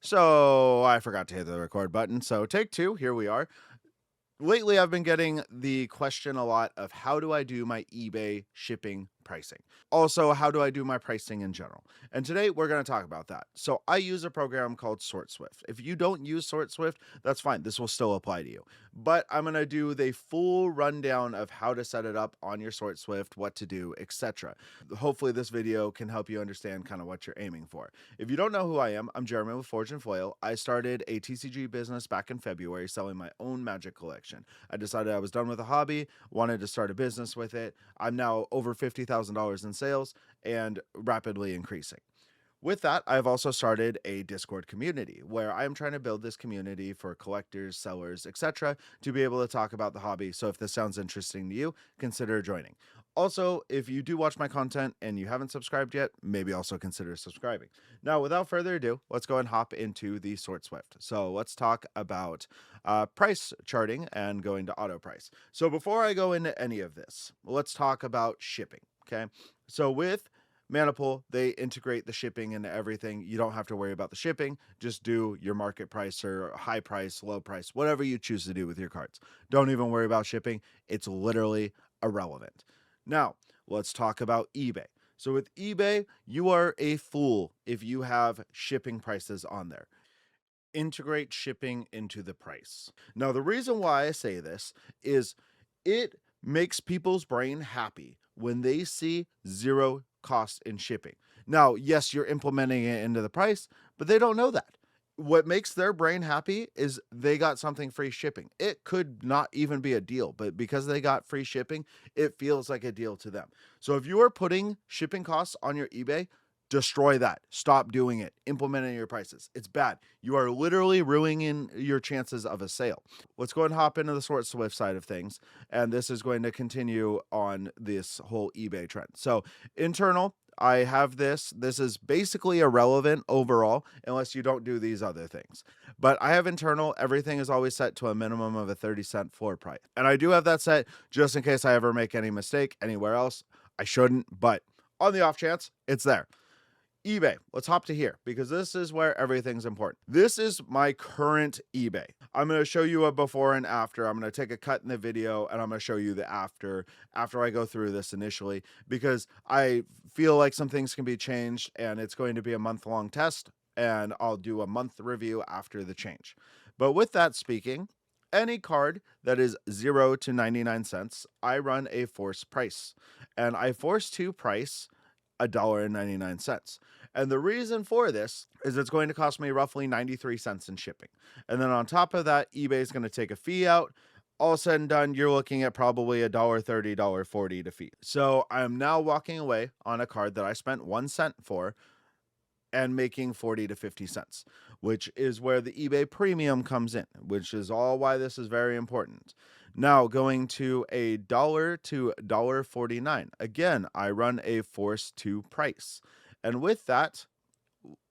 So I forgot to hit the record button. So take two, here we are. Lately, I've been getting the question a lot of how do I do my eBay shipping pricing? Also, how do I do my pricing in general? And today we're going to talk about that. So I use a program called SortSwift. If you don't use SortSwift, that's fine. This will still apply to you. But I'm going to do the full rundown of how to set it up on your SortSwift, what to do, etc. Hopefully this video can help you understand kind of what you're aiming for. If you don't know who I am, I'm Jeremy with Forge and Foil. I started a TCG business back in February selling my own magic collection. I decided I was done with a hobby, wanted to start a business with it. I'm now over $50,000 in sales and rapidly increasing. With that, I've also started a Discord community where I'm trying to build this community for collectors, sellers, etc. to be able to talk about the hobby. So if this sounds interesting to you, consider joining. Also, if you do watch my content and you haven't subscribed yet, maybe also consider subscribing. Now, without further ado, let's go and hop into the SortSwift. So let's talk about price charting and going to auto price. So before I go into any of this, let's talk about shipping. Okay. So with Maniple, they integrate the shipping into everything. You don't have to worry about the shipping. Just do your market price or high price, low price, whatever you choose to do with your cards. Don't even worry about shipping. It's literally irrelevant. Now, let's talk about eBay. So with eBay, you are a fool if you have shipping prices on there. Integrate shipping into the price. Now, the reason why I say this is it makes people's brain happy when they see zero cost in shipping. Now, yes, you're implementing it into the price, but they don't know that. What makes their brain happy is they got something free shipping. It could not even be a deal, but because they got free shipping, it feels like a deal to them. So if you are putting shipping costs on your eBay, destroy that. Stop doing it. Implement it in your prices. It's bad. You are literally ruining your chances of a sale. Let's go and hop into the SortSwift side of things. And this is going to continue on this whole eBay trend. So internal, I have this. This is basically irrelevant overall unless you don't do these other things. But I have internal. Everything is always set to a minimum of a 30-cent floor price. And I do have that set just in case I ever make any mistake anywhere else. I shouldn't, but on the off chance, it's there. eBay. Let's hop to here because this is where everything's important. This is my current eBay. I'm going to show you a before and after. I'm going to take a cut in the video and I'm going to show you the after I go through this initially because I feel like some things can be changed and it's going to be a month-long test and I'll do a month review after the change. But with that speaking, any card that is 0 to 99 cents, I run a force price and I force to price $1.99. And the reason for this is it's going to cost me roughly 93 cents in shipping. And then on top of that, eBay is going to take a fee out. All said and done, you're looking at probably $1.30, $1.40 to fee. So I'm now walking away on a card that I spent 1 cent for and making 40 to 50 cents, which is where the eBay premium comes in, which is all why this is very important. Now going to $1 to $1.49. Again, I run a force to price. And with that,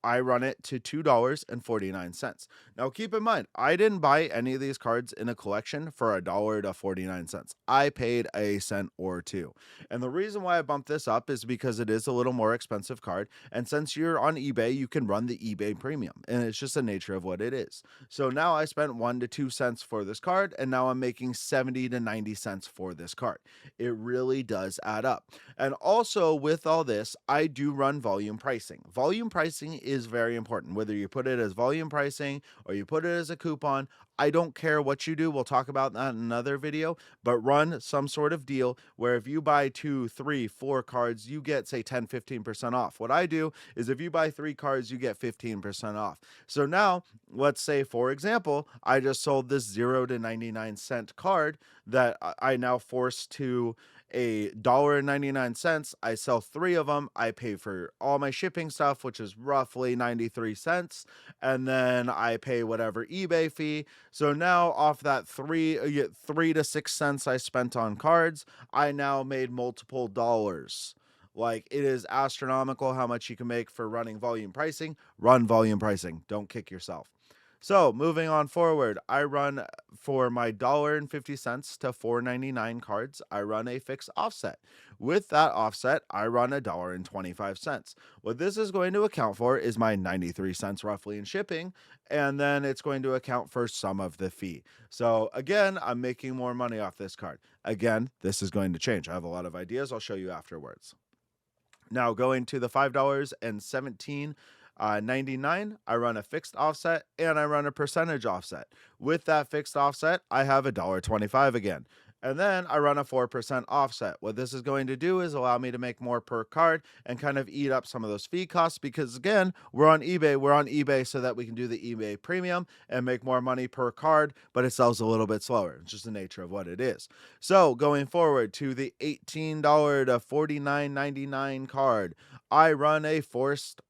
I run it to $2.49. Now, keep in mind, I didn't buy any of these cards in a collection for $1 to 49 cents. I paid a cent or two. And the reason why I bumped this up is because it is a little more expensive card. And since you're on eBay, you can run the eBay premium. And it's just the nature of what it is. So now I spent 1 to 2 cents for this card. And now I'm making 70 to 90 cents for this card. It really does add up. And also with all this, I do run volume pricing. Volume pricing is very important. Whether you put it as volume pricing or you put it as a coupon, I don't care what you do. We'll talk about that in another video, but run some sort of deal where if you buy 2, 3, 4 cards, you get say 10, 15% off. What I do is if you buy 3 cards, you get 15% off. So now let's say, for example, I just sold this 0 to 99 cent card that I now force to $1.99. I sell 3 of them. I pay for all my shipping stuff, which is roughly 93 cents. And then I pay whatever eBay fee. So now off that 3 to 6 cents I spent on cards, I now made multiple dollars. Like, it is astronomical how much you can make for running volume pricing. Run volume pricing. Don't kick yourself. So moving on forward, I run for my $1.50 to $4.99 cards. I run a fixed offset. With that offset, I run $1.25. What this is going to account for is my 93 cents roughly in shipping, and then it's going to account for some of the fee. So again, I'm making more money off this card. Again, this is going to change. I have a lot of ideas. I'll show you afterwards. Now going to the $5.17.99, I run a fixed offset and I run a percentage offset. With that fixed offset, I have $1.25 again. And then I run a 4% offset. What this is going to do is allow me to make more per card and kind of eat up some of those fee costs because, again, we're on eBay. We're on eBay so that we can do the eBay premium and make more money per card, but it sells a little bit slower. It's just the nature of what it is. So going forward to the $18 to $49.99 card, I run a fixed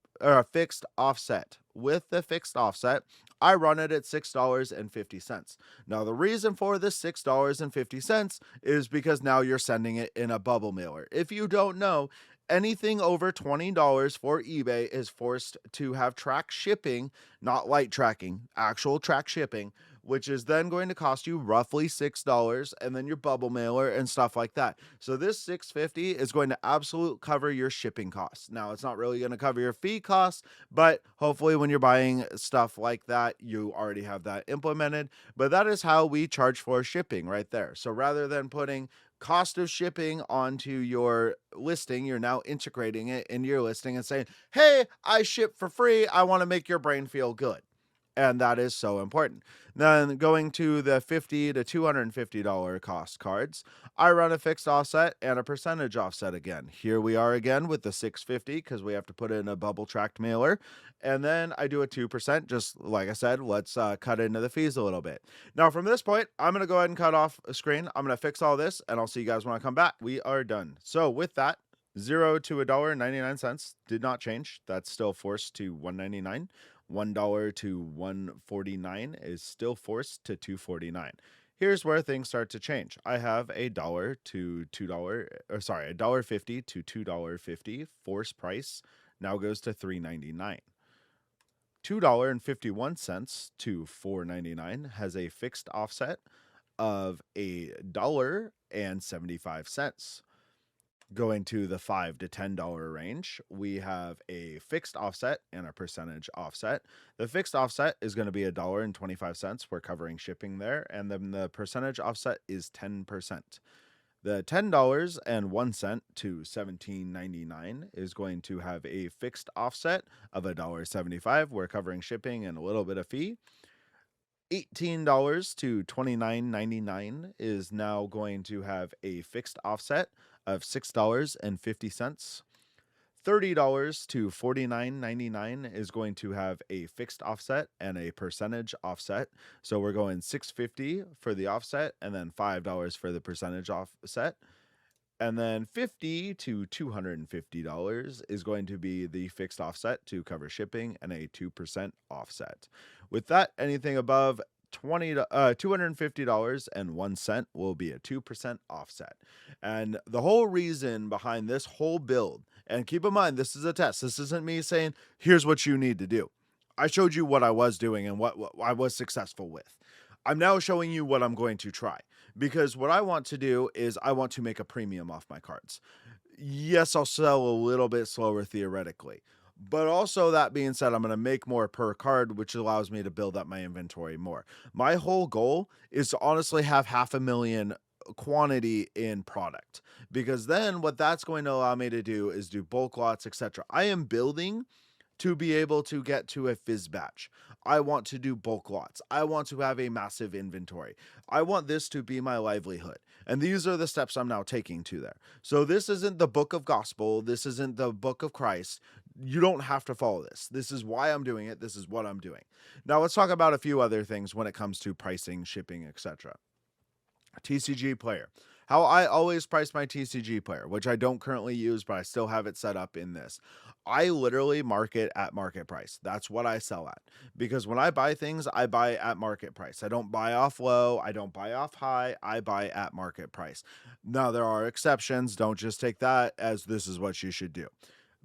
offset. With the fixed offset, I run it at $6.50. Now, the reason for this $6.50 is because now you're sending it in a bubble mailer. If you don't know, anything over $20 for eBay is forced to have track shipping, not light tracking, actual track shipping, which is then going to cost you roughly $6, and then your bubble mailer and stuff like that. So this $6.50 is going to absolutely cover your shipping costs. Now, it's not really going to cover your fee costs, but hopefully when you're buying stuff like that, you already have that implemented. But that is how we charge for shipping right there. So rather than putting cost of shipping onto your listing, you're now integrating it into your listing and saying, hey, I ship for free. I want to make your brain feel good. And that is so important. Then going to the $50 to $250 cost cards, I run a fixed offset and a percentage offset again. Here we are again with the $6.50 because we have to put in a bubble tracked mailer. And then I do a 2%, just like I said, let's cut into the fees a little bit. Now from this point, I'm going to go ahead and cut off a screen. I'm going to fix all this and I'll see you guys when I come back. We are done. So with that, 0 to $1.99 did not change. That's still forced to $1.99. $1 to $1.49 is still forced to $2.49. Here's where things start to change. I have $1 to $1.50 to $2.50 force price now goes to $3.99. $2.51 to $4.99 has a fixed offset of $1.75. Going to the $5 to $10 range, we have a fixed offset and a percentage offset. The fixed offset is going to be $1.25. We're covering shipping there. And then the percentage offset is 10%. The $10.01 to $17.99 is going to have a fixed offset of $1.75. We're covering shipping and a little bit of fee. $18 to $29.99 is now going to have a fixed offset of $6.50. $30 to $49.99 is going to have a fixed offset and a percentage offset. So we're going $6.50 for the offset and then $5 for the percentage offset. And then $50 to $250 is going to be the fixed offset to cover shipping and a 2% offset. With that, anything above $250.01 will be a 2% offset. And the whole reason behind this whole build, and keep in mind, this is a test. This isn't me saying, here's what you need to do. I showed you what I was doing and what I was successful with. I'm now showing you what I'm going to try, because what I want to do is I want to make a premium off my cards. Yes, I'll sell a little bit slower theoretically, but also that being said, I'm going to make more per card, which allows me to build up my inventory more. My whole goal is to honestly have 500,000 quantity in product, because then what that's going to allow me to do is do bulk lots, etc. I am building to be able to get to a fizz batch. I want to do bulk lots. I want to have a massive inventory. I want this to be my livelihood. And these are the steps I'm now taking to there. So this isn't the book of gospel. This isn't the book of Christ. You don't have to follow this. This is why I'm doing it. This is what I'm doing. Now let's talk about a few other things when it comes to pricing, shipping, etc. TCG player. How I always price my TCG player, which I don't currently use, but I still have it set up in this. I literally market at market price. That's what I sell at. Because when I buy things, I buy at market price. I don't buy off low. I don't buy off high. I buy at market price. Now, there are exceptions. Don't just take that as this is what you should do.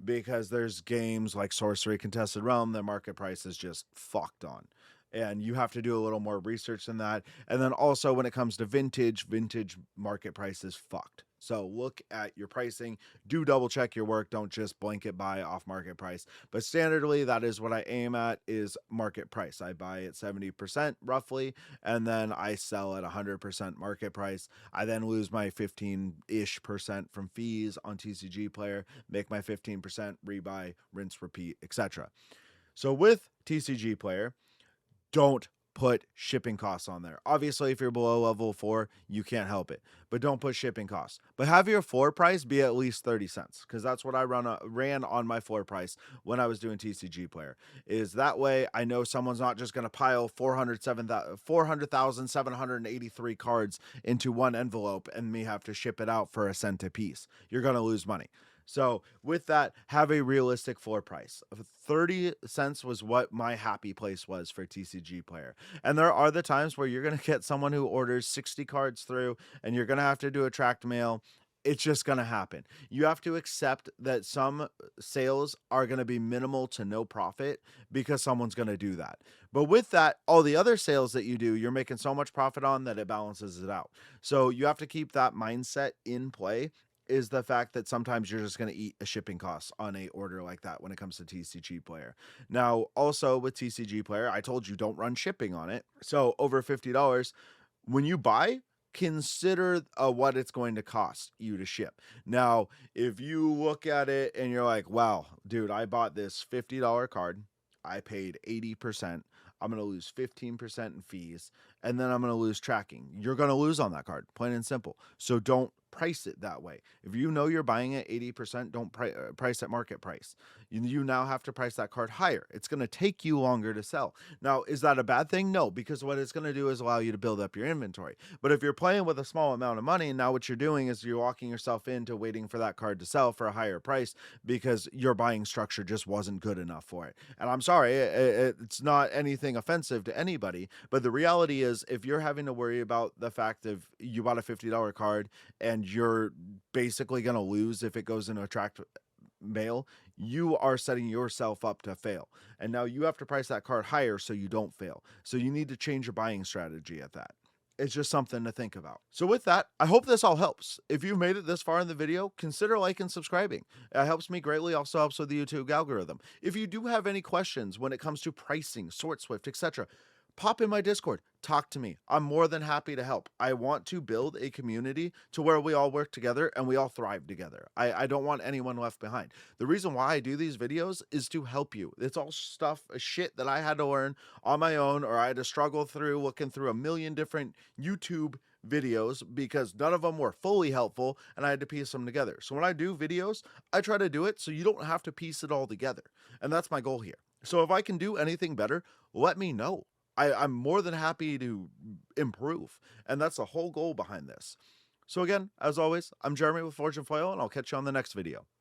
Because there's games like Sorcery Contested Realm, the market price is just fucked on. and you have to do a little more research than that. And then also when it comes to vintage market price is fucked. So look at your pricing, do double check your work, don't just blanket buy off market price. But standardly, that is what I aim at, is market price. I buy at 70% roughly, and then I sell at 100% market price. I then lose my 15-ish% from fees on TCG player, make my 15%, rebuy, rinse, repeat, etc. So with TCG player, don't put shipping costs on there. Obviously, if you're below level 4, you can't help it, but don't put shipping costs. But have your floor price be at least 30 cents, because that's what I ran on my floor price when I was doing TCG player. Is that way I know someone's not just going to pile 400,783 cards into one envelope and me have to ship it out for a cent a piece. You're going to lose money. So with that, have a realistic floor price. 30 cents was what my happy place was for TCG player. And there are the times where you're going to get someone who orders 60 cards through and you're going to have to do a tracked mail. It's just going to happen. You have to accept that some sales are going to be minimal to no profit because someone's going to do that. But with that, all the other sales that you do, you're making so much profit on that it balances it out. So you have to keep that mindset in play, is the fact that sometimes you're just going to eat a shipping cost on a order like that when it comes to TCG player. Now, also with TCG player, I told you don't run shipping on it. So over $50, when you buy, consider what it's going to cost you to ship. Now, if you look at it and you're like, wow, dude, I bought this $50 card, I paid 80%. I'm going to lose 15% in fees, and then I'm going to lose tracking. You're going to lose on that card, plain and simple. So don't price it that way. If you know you're buying it 80%, don't price at market price. You now have to price that card higher. It's going to take you longer to sell. Now, is that a bad thing? No, because what it's going to do is allow you to build up your inventory. But if you're playing with a small amount of money, now what you're doing is you're walking yourself into waiting for that card to sell for a higher price because your buying structure just wasn't good enough for it. And I'm sorry, it's not anything offensive to anybody, but the reality is if you're having to worry about the fact of you bought a $50 card and you're basically going to lose if it goes into a tracked mail, you are setting yourself up to fail. And now you have to price that card higher so you don't fail. So you need to change your buying strategy at that. It's just something to think about. So with that, I hope this all helps. If you've made it this far in the video, consider liking and subscribing. It helps me greatly, also helps with the YouTube algorithm. If you do have any questions when it comes to pricing, SortSwift, etc., pop in my Discord, talk to me. I'm more than happy to help. I want to build a community to where we all work together and we all thrive together. I don't want anyone left behind. The reason why I do these videos is to help you. It's all shit that I had to learn on my own, or I had to struggle through looking through a million different YouTube videos because none of them were fully helpful and I had to piece them together. So when I do videos, I try to do it so you don't have to piece it all together. And that's my goal here. So if I can do anything better, let me know. I'm more than happy to improve. And that's the whole goal behind this. So again, as always, I'm Jeremy with Forge and Foil, and I'll catch you on the next video.